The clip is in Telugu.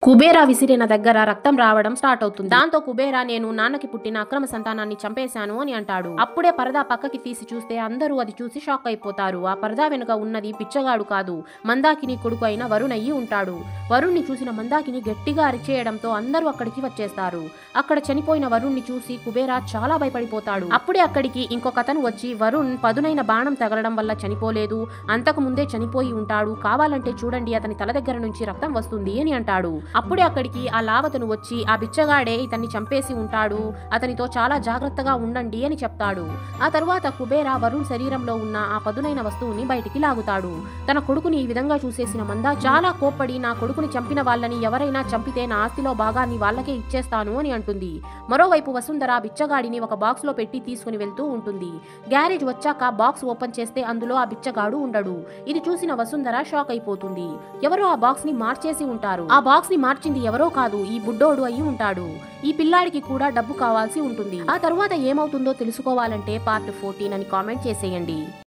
కుబేరా విసిరిన దగ్గర రక్తం రావడం స్టార్ట్ అవుతుంది. దాంతో కుబేరా నేను నాన్నకి పుట్టిన అక్రమ సంతానాన్ని చంపేశాను అని అంటాడు. అప్పుడే పరదా పక్కకి తీసి చూస్తే అందరూ అది చూసి షాక్ అయిపోతారు. ఆ పరదా వెనుక ఉన్నది పిచ్చగాడు కాదు, మందాకిని కొడుకు అయిన వరుణ్ అయ్యి ఉంటాడు. వరుణ్ణి చూసిన మందాకిని గట్టిగా అరిచేయడంతో అందరూ అక్కడికి వచ్చేస్తారు. అక్కడ చనిపోయిన వరుణ్ణి చూసి కుబేరా చాలా భయపడిపోతాడు. అప్పుడే అక్కడికి ఇంకొకతను వచ్చి వరుణ్ పదునైన బాణం తగలడం వల్ల చనిపోలేదు, అంతకు ముందే చనిపోయి ఉంటాడు, కావాలంటే చూడండి అతని తల దగ్గర నుంచి రక్తం వస్తుంది అని అంటాడు. అప్పుడే అక్కడికి ఆ లావతను వచ్చి ఆ బిచ్చగాడే ఇతన్ని చంపేసి ఉంటాడు, అతనితో చాలా జాగ్రత్తగా ఉండండి అని చెప్తాడు. ఆ తరువాత కుబేరా వరుణ్ శరీరంలో ఉన్న ఆ పదునైన వస్తువుని బయటికి లాగుతాడు. తన కొడుకుని ఈ విధంగా చూసేసిన మందా చాలా కోప్పడి నా కొడుకుని చంపిన వాళ్ళని ఎవరైనా చంపితే నా ఆస్తిలో భాగాన్ని వాళ్ళకే ఇచ్చేస్తాను అని అంటుంది. మరోవైపు వసుంధర బిచ్చగాడిని ఒక బాక్స్ లో పెట్టి తీసుకుని వెళ్తూ ఉంటుంది. గ్యారేజ్ వచ్చాక బాక్స్ ఓపెన్ చేస్తే అందులో ఆ బిచ్చగాడు ఉండడు. ఇది చూసిన వసుంధర షాక్ అయిపోతుంది. ఎవరో ఆ బాక్స్ ని మార్చేసి ఉంటారు. ఆ బాక్స్ ని మార్చింది ఎవరో కాదు, ఈ బుడ్డోడు అయి ఉంటాడు. ఈ పిల్లాడికి కూడా డబ్బు కావాల్సి ఉంటుంది. ఆ తరువాత ఏమవుతుందో తెలుసుకోవాలంటే పార్ట్ 14 అని కామెంట్ చేసేయండి.